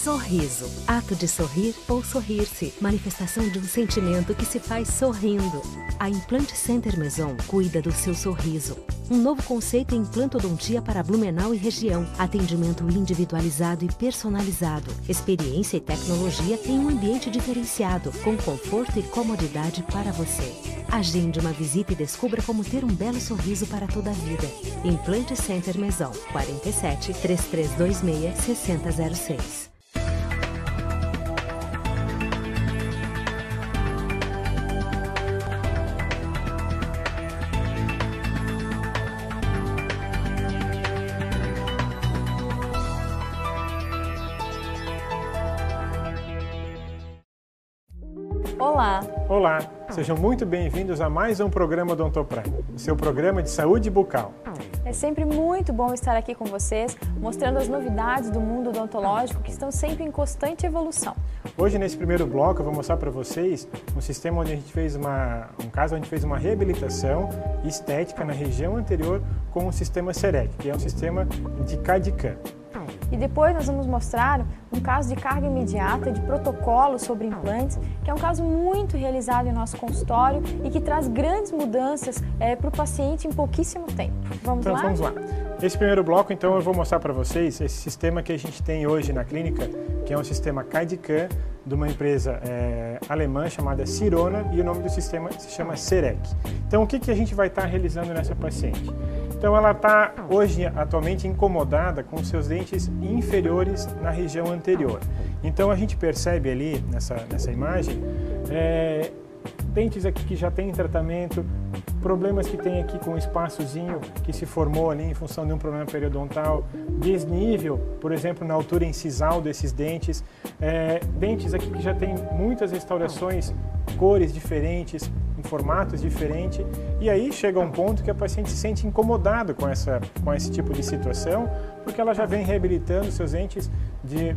Sorriso. Ato de sorrir ou sorrir-se. Manifestação de um sentimento que se faz sorrindo. A Implant Center Maison cuida do seu sorriso. Um novo conceito em implantodontia para Blumenau e região. Atendimento individualizado e personalizado. Experiência e tecnologia em um ambiente diferenciado, com conforto e comodidade para você. Agende uma visita e descubra como ter um belo sorriso para toda a vida. Implant Center Maison, 47 3326 6006. Olá! Olá! Sejam muito bem-vindos a mais um programa Odontoprime, o seu programa de saúde bucal. É sempre muito bom estar aqui com vocês, mostrando as novidades do mundo odontológico que estão sempre em constante evolução. Hoje, nesse primeiro bloco, eu vou mostrar para vocês um sistema onde a gente fez onde a gente fez uma reabilitação estética na região anterior com o sistema CEREC, que é um sistema de CAD/CAM. E depois nós vamos mostrar um caso de carga imediata de protocolo sobre implantes, que é um caso muito realizado em nosso consultório e que traz grandes mudanças para o paciente em pouquíssimo tempo. Vamos lá? Vamos lá. Nesse primeiro bloco, então, eu vou mostrar para vocês esse sistema que a gente tem hoje na clínica, que é um sistema CAD/CAM de uma empresa alemã chamada Sirona, e o nome do sistema se chama CEREC. Então, o que a gente vai estar realizando nessa paciente? Então, ela está hoje, atualmente, incomodada com seus dentes inferiores na região anterior. Então, a gente percebe ali, nessa imagem, dentes aqui que já tem tratamento, problemas que tem aqui com o espaçozinho que se formou ali em função de um problema periodontal, desnível, por exemplo, na altura incisal desses dentes, dentes aqui que já tem muitas restaurações, cores diferentes, em formatos diferentes, e aí chega um ponto que a paciente se sente incomodada com esse tipo de situação, porque ela já vem reabilitando seus dentes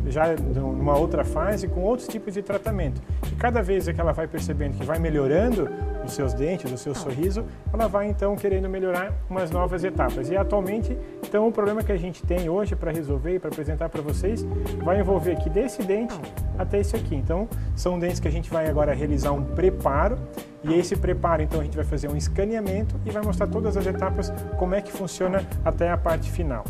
já numa outra fase, com outros tipos de tratamento. E cada vez que ela vai percebendo que vai melhorando os seus dentes, o seu sorriso, ela vai então querendo melhorar umas novas etapas. E atualmente, então, o problema que a gente tem hoje para resolver e para apresentar para vocês vai envolver aqui desse dente até esse aqui. Então, são dentes que a gente vai agora realizar um preparo, e esse preparo, então, a gente vai fazer um escaneamento e vai mostrar todas as etapas, como é que funciona até a parte final.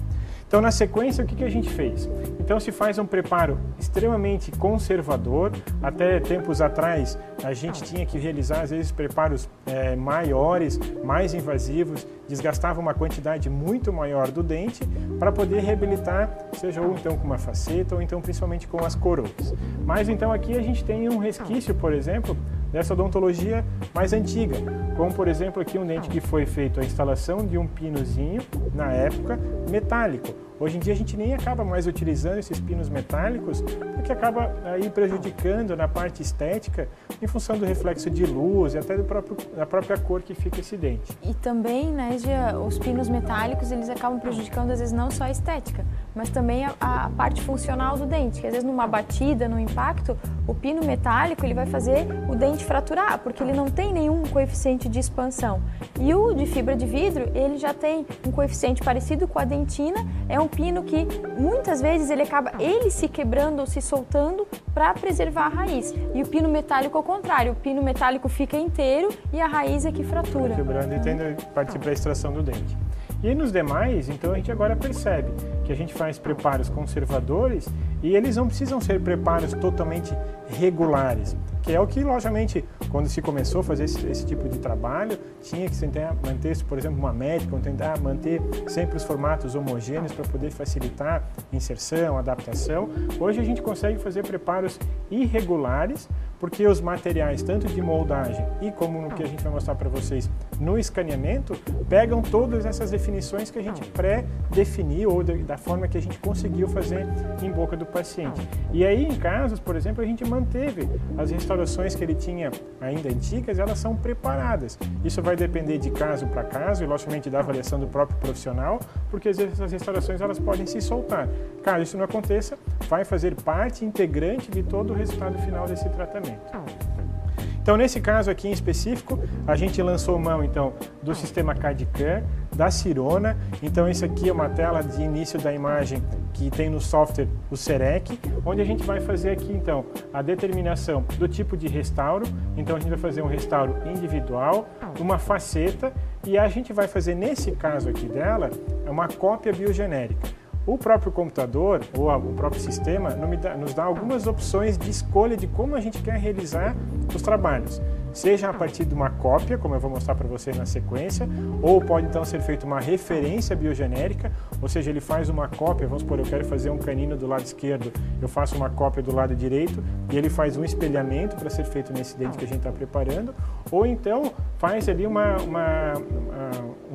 Então, na sequência, o que a gente fez? Então, se faz um preparo extremamente conservador. Até tempos atrás, a gente tinha que realizar, às vezes, preparos maiores, mais invasivos, desgastava uma quantidade muito maior do dente para poder reabilitar, seja ou então com uma faceta ou então principalmente com as coroas. Mas, então, aqui a gente tem um resquício, por exemplo, dessa odontologia mais antiga, como por exemplo aqui um dente que foi feito a instalação de um pinozinho, na época, metálico. Hoje em dia a gente nem acaba mais utilizando esses pinos metálicos, porque acaba aí prejudicando na parte estética, em função do reflexo de luz e até da própria cor que fica esse dente. E também, né, os pinos metálicos, eles acabam prejudicando às vezes não só a estética, mas também a parte funcional do dente, que às vezes numa batida, num impacto, o pino metálico ele vai fazer o dente fraturar, porque ele não tem nenhum coeficiente de expansão. E o de fibra de vidro, ele já tem um coeficiente parecido com a dentina, é um pino que muitas vezes ele acaba se quebrando ou se soltando para preservar a raiz. E o pino metálico ao contrário, o pino metálico fica inteiro e a raiz é que fratura. Quebrando e tendo que partir para a extração do dente. E nos demais, então a gente agora percebe que a gente faz preparos conservadores e eles não precisam ser preparos totalmente regulares, que é o que, logicamente, quando se começou a fazer esse tipo de trabalho, tinha que tentar manter, por exemplo, uma métrica, tentar manter sempre os formatos homogêneos para poder facilitar inserção, adaptação. Hoje a gente consegue fazer preparos irregulares, porque os materiais, tanto de moldagem e como no que a gente vai mostrar para vocês no escaneamento, pegam todas essas definições que a gente pré-definiu ou da forma que a gente conseguiu fazer em boca do paciente. E aí, em casos, por exemplo, a gente manteve as restaurações que ele tinha ainda antigas, elas são preparadas. Isso vai depender de caso para caso e, logicamente, da avaliação do próprio profissional, porque às vezes essas restaurações elas podem se soltar. Caso isso não aconteça, vai fazer parte integrante de todo o resultado final desse tratamento. Então, nesse caso aqui em específico, a gente lançou mão então do sistema CAD/CAM, da Sirona. Então, isso aqui é uma tela de início da imagem que tem no software o CEREC, onde a gente vai fazer aqui então a determinação do tipo de restauro. Então a gente vai fazer um restauro individual, uma faceta, e a gente vai fazer, nesse caso aqui dela, uma cópia biogenérica. O próprio computador ou o próprio sistema nos dá algumas opções de escolha de como a gente quer realizar os trabalhos. Seja a partir de uma cópia, como eu vou mostrar para você na sequência, ou pode então ser feita uma referência biogenérica, ou seja, ele faz uma cópia, vamos supor, eu quero fazer um canino do lado esquerdo, eu faço uma cópia do lado direito e ele faz um espelhamento para ser feito nesse dente que a gente está preparando, ou então faz ali um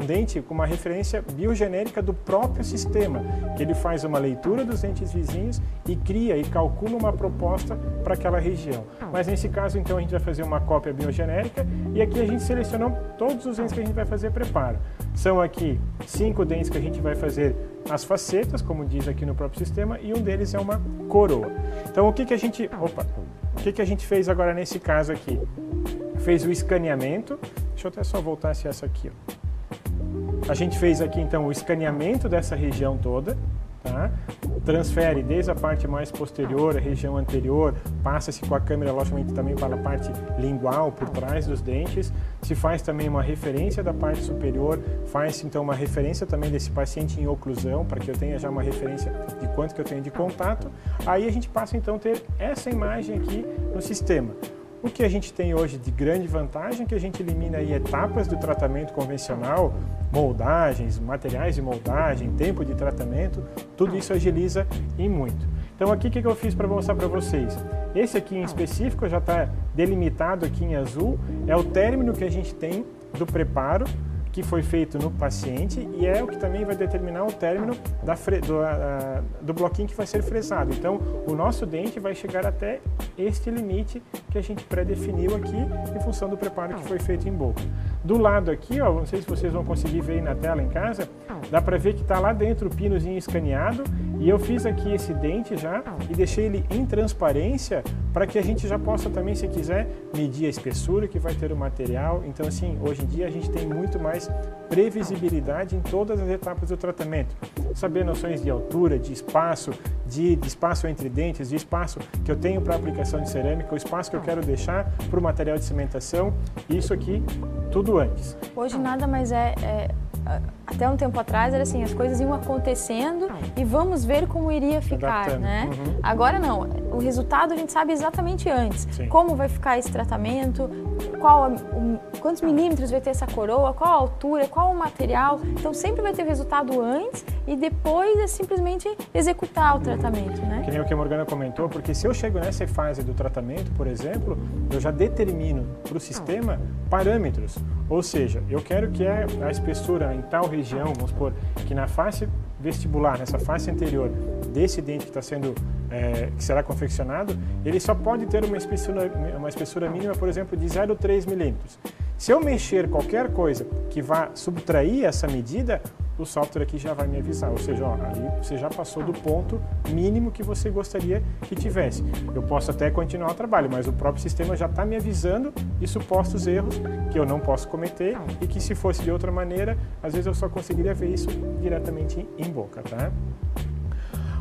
dente com uma referência biogenérica do próprio sistema, que ele faz uma leitura dos dentes vizinhos e cria e calcula uma proposta para aquela região. Mas nesse caso, então, a gente vai fazer uma cópia biogenérica e aqui a gente selecionou todos os dentes que a gente vai fazer preparo. São aqui 5 dentes que a gente vai fazer as facetas, como diz aqui no próprio sistema, e um deles é uma coroa. Então, o que a gente fez agora nesse caso aqui? Fez o escaneamento. Deixa eu até só voltar essa aqui, ó. A gente fez aqui então o escaneamento dessa região toda, tá? Transfere desde a parte mais posterior, a região anterior, passa-se com a câmera, logicamente, também para a parte lingual, por trás dos dentes. Se faz também uma referência da parte superior, faz então uma referência também desse paciente em oclusão, para que eu tenha já uma referência de quanto que eu tenho de contato. Aí a gente passa então a ter essa imagem aqui no sistema. O que a gente tem hoje de grande vantagem é que a gente elimina aí etapas do tratamento convencional, moldagens, materiais de moldagem, tempo de tratamento, tudo isso agiliza e muito. Então aqui o que eu fiz para mostrar para vocês? Esse aqui em específico já está delimitado aqui em azul, é o término que a gente tem do preparo que foi feito no paciente e é o que também vai determinar o término do bloquinho que vai ser fresado. Então, o nosso dente vai chegar até este limite que a gente pré-definiu aqui em função do preparo que foi feito em boca. Do lado aqui, ó, não sei se vocês vão conseguir ver aí na tela em casa, dá para ver que está lá dentro o pinozinho escaneado e eu fiz aqui esse dente já e deixei ele em transparência para que a gente já possa também, se quiser, medir a espessura que vai ter o material. Então, assim, hoje em dia a gente tem muito mais previsibilidade em todas as etapas do tratamento. Saber noções de altura, de espaço entre dentes, de espaço que eu tenho para aplicação de cerâmica, o espaço que eu quero deixar para o material de cimentação, isso aqui tudo antes. Hoje nada mais até um tempo atrás era assim, as coisas iam acontecendo e vamos ver como iria ficar, né? Uhum. Agora não, o resultado a gente sabe exatamente antes. Sim. Como vai ficar esse tratamento, quantos milímetros vai ter essa coroa, qual a altura, qual o material. Então sempre vai ter o resultado antes e depois é simplesmente executar o tratamento, né? Que nem o que a Morgana comentou, porque se eu chego nessa fase do tratamento, por exemplo, eu já determino para o sistema parâmetros. Ou seja, eu quero que a espessura em tal região, vamos supor, que na face vestibular, nessa face anterior desse dente que está sendo, que será confeccionado, ele só pode ter uma espessura mínima, por exemplo, de 0,3 milímetros. Se eu mexer qualquer coisa que vá subtrair essa medida, o software aqui já vai me avisar, ou seja, ó, ali você já passou do ponto mínimo que você gostaria que tivesse. Eu posso até continuar o trabalho, mas o próprio sistema já está me avisando de supostos erros que eu não posso cometer e que se fosse de outra maneira, às vezes eu só conseguiria ver isso diretamente em boca, tá?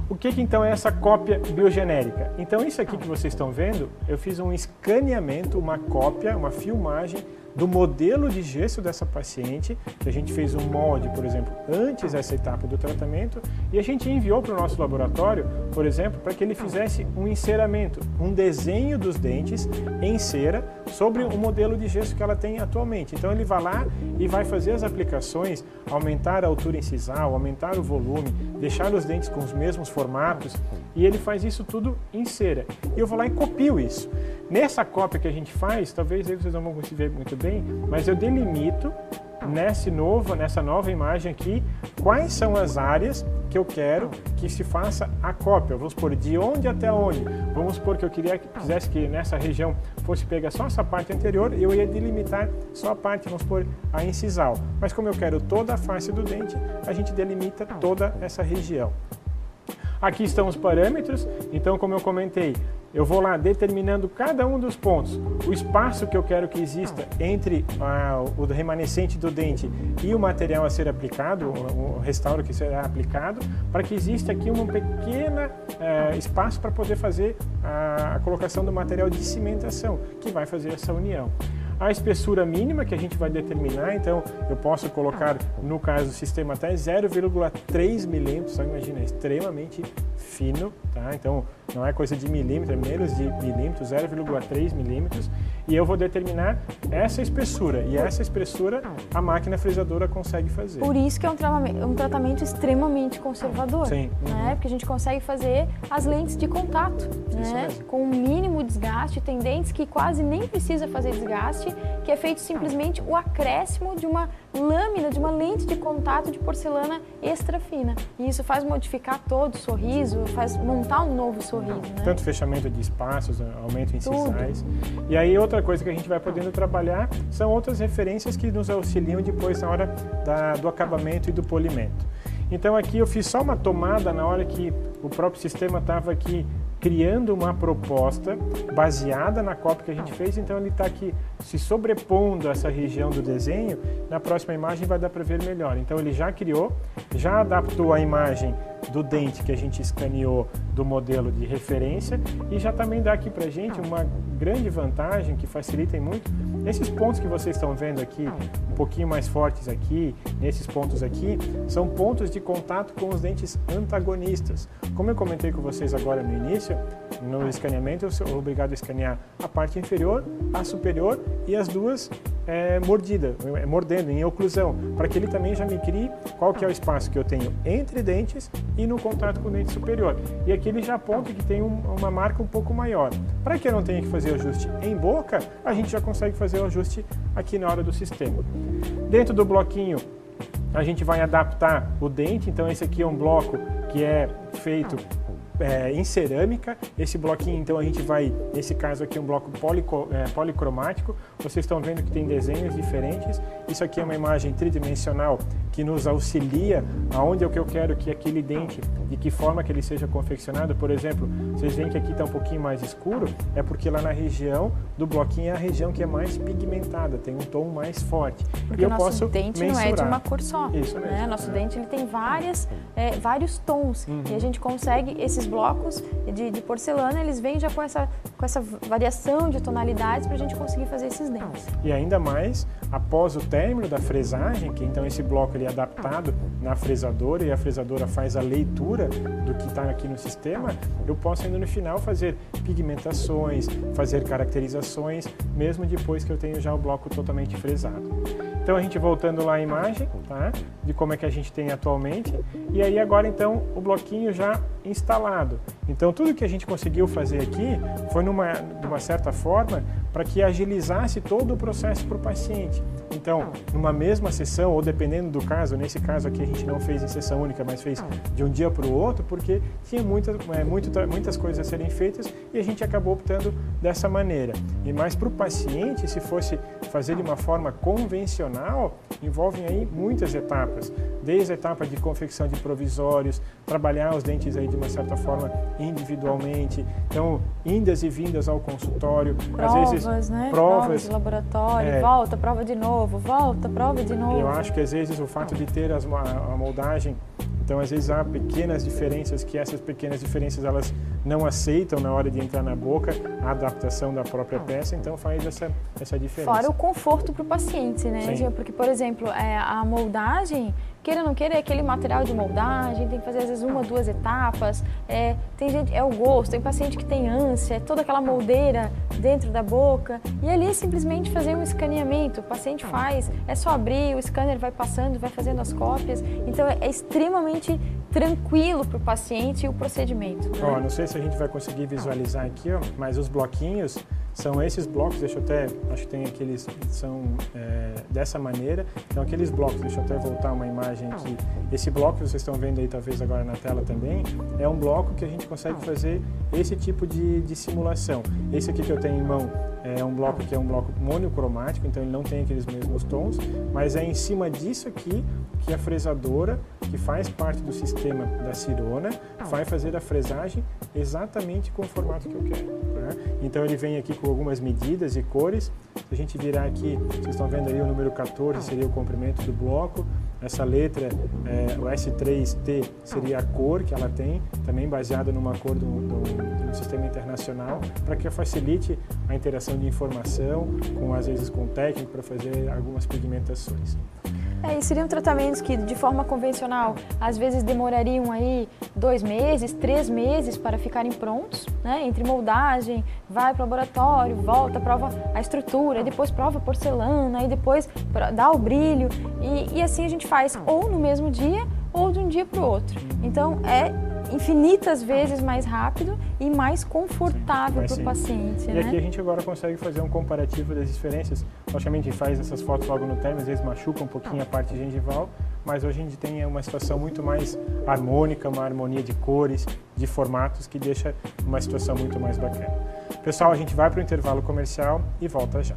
O que então é essa cópia biogenérica? Então isso aqui que vocês estão vendo, eu fiz um escaneamento, uma cópia, uma filmagem do modelo de gesso dessa paciente, que a gente fez um molde, por exemplo, antes dessa etapa do tratamento, e a gente enviou para o nosso laboratório, por exemplo, para que ele fizesse um enceramento, um desenho dos dentes em cera sobre o modelo de gesso que ela tem atualmente. Então ele vai lá e vai fazer as aplicações, aumentar a altura incisal, aumentar o volume, deixar os dentes com os mesmos formatos, e ele faz isso tudo em cera. E eu vou lá e copio isso. Nessa cópia que a gente faz, talvez aí vocês não vão conseguir ver muito bem, mas eu delimito nessa nova imagem aqui quais são as áreas que eu quero que se faça a cópia. Vamos supor, de onde até onde. Vamos supor que eu quisesse que nessa região fosse pegar só essa parte anterior, eu ia delimitar só a parte, vamos supor, a incisal. Mas como eu quero toda a face do dente, a gente delimita toda essa região. Aqui estão os parâmetros, então como eu comentei, eu vou lá determinando cada um dos pontos, o espaço que eu quero que exista entre o remanescente do dente e o material a ser aplicado, o restauro que será aplicado, para que exista aqui um pequeno espaço para poder fazer a colocação do material de cimentação, que vai fazer essa união. A espessura mínima que a gente vai determinar, então eu posso colocar, no caso do sistema até 0,3 milímetros, só imagina, é extremamente fino, tá? Então não é coisa de milímetro, é menos de milímetro, 0,3 milímetros, e eu vou determinar essa espessura, e essa espessura a máquina fresadora consegue fazer. Por isso que é um tratamento extremamente conservador. Sim. Né? Porque a gente consegue fazer as lentes de contato, né? Com um mínimo desgaste. Tem dentes que quase nem precisa fazer desgaste, que é feito simplesmente o acréscimo de uma lâmina, de uma lente de contato de porcelana extra fina. E isso faz modificar todo o sorriso, faz montar um novo sorriso. Né? Tanto fechamento de espaços, aumento em incisais. E aí outra coisa que a gente vai podendo trabalhar são outras referências que nos auxiliam depois na hora do acabamento e do polimento. Então aqui eu fiz só uma tomada na hora que o próprio sistema estava aqui criando uma proposta baseada na cópia que a gente fez, então ele está aqui se sobrepondo a essa região do desenho. Na próxima imagem vai dar para ver melhor. Então ele já criou, já adaptou a imagem do dente que a gente escaneou do modelo de referência e já também dá aqui para a gente uma grande vantagem que facilita muito. Esses pontos que vocês estão vendo aqui, um pouquinho mais fortes aqui, nesses pontos aqui, são pontos de contato com os dentes antagonistas. Como eu comentei com vocês agora no início, no escaneamento eu sou obrigado a escanear a parte inferior, a superior e as duas mordendo em oclusão, para que ele também já me crie qual que é o espaço que eu tenho entre dentes e no contato com o dente superior. E aqui ele já aponta que tem uma marca um pouco maior. Para que eu não tenha que fazer o ajuste em boca, a gente já consegue fazer o ajuste aqui na hora do sistema. Dentro do bloquinho, a gente vai adaptar o dente, então esse aqui é um bloco que é feito em cerâmica. Esse bloquinho, então, a gente vai, nesse caso aqui, um bloco policromático. Vocês estão vendo que tem desenhos diferentes. Isso aqui é uma imagem tridimensional que nos auxilia aonde é o que eu quero que aquele dente, de que forma que ele seja confeccionado. Por exemplo, vocês veem que aqui está um pouquinho mais escuro, é porque lá na região do bloquinho é a região que é mais pigmentada, tem um tom mais forte. Porque o nosso dente não é de uma cor só. Isso mesmo. Né? Nosso dente ele tem vários tons. E a gente consegue, esses blocos de porcelana, eles vêm já com essa variação de tonalidades para a gente conseguir fazer esses dentes. E ainda mais, após o término da fresagem, que então esse bloco ele é adaptado na fresadora e a fresadora faz a leitura do que está aqui no sistema, eu posso ainda no final fazer pigmentações, fazer caracterizações, mesmo depois que eu tenho já o bloco totalmente fresado. Então a gente voltando lá à imagem, tá? De como é que a gente tem atualmente, e aí agora então o bloquinho já instalado. Então tudo que a gente conseguiu fazer aqui foi de uma certa forma para que agilizasse todo o processo para o paciente. Então, numa mesma sessão, ou dependendo do caso, nesse caso aqui a gente não fez em sessão única, mas fez de um dia para o outro, porque tinha muitas coisas a serem feitas e a gente acabou optando dessa maneira. E mais para o paciente, se fosse fazer de uma forma convencional, envolvem aí muitas etapas, desde a etapa de confecção de provisórios, trabalhar os dentes aí de uma certa forma individualmente, então indas e vindas ao consultório, provas, às vezes né? provas de laboratório, volta, prova de novo, volta, prova de novo. Eu acho que às vezes o fato de ter a moldagem, então às vezes há pequenas diferenças que essas pequenas diferenças elas não aceitam na hora de entrar na boca, a adaptação da própria peça, então faz essa diferença. Fora o conforto para o paciente, né? Sim. Porque, por exemplo, a moldagem, queira ou não queira, é aquele material de moldagem, tem que fazer às vezes 1 ou 2 etapas, tem gente, é o gosto, tem paciente que tem ânsia, toda aquela moldeira dentro da boca, e ali é simplesmente fazer um escaneamento, o paciente faz, é só abrir, o scanner vai passando, vai fazendo as cópias, então é extremamente tranquilo para o paciente o procedimento. Né? Ó, não sei se a gente vai conseguir visualizar aqui, ó, mas os bloquinhos são esses blocos, acho que tem aqueles, são dessa maneira, então aqueles blocos, deixa eu até voltar uma imagem aqui, esse bloco que vocês estão vendo aí talvez agora na tela também, é um bloco que a gente consegue fazer esse tipo de simulação. Esse aqui que eu tenho em mão é um bloco que é um bloco monocromático, então ele não tem aqueles mesmos tons, mas é em cima disso aqui que a fresadora que faz parte do sistema da Sirona, vai fazer a fresagem exatamente com o formato que eu quero. Né? Então ele vem aqui com algumas medidas e cores. Se a gente virar aqui, vocês estão vendo aí o número 14 seria o comprimento do bloco, essa letra, o S3T seria a cor que ela tem, também baseada numa cor do sistema internacional, para que facilite a interação de informação, às vezes com o técnico, para fazer algumas pigmentações. E seriam tratamentos que, de forma convencional, às vezes demorariam aí 2 meses, 3 meses para ficarem prontos, né? Entre moldagem, vai para o laboratório, volta, prova a estrutura, depois prova a porcelana, aí depois dá o brilho, e assim a gente faz ou no mesmo dia ou de um dia para o outro. Então é infinitas vezes mais rápido e mais confortável para o paciente. E aqui a gente agora consegue fazer um comparativo das diferenças. Logicamente a gente faz essas fotos logo no término, às vezes machuca um pouquinho a parte gengival, mas hoje a gente tem uma situação muito mais harmônica, uma harmonia de cores, de formatos, que deixa uma situação muito mais bacana. Pessoal, a gente vai para o intervalo comercial e volta já.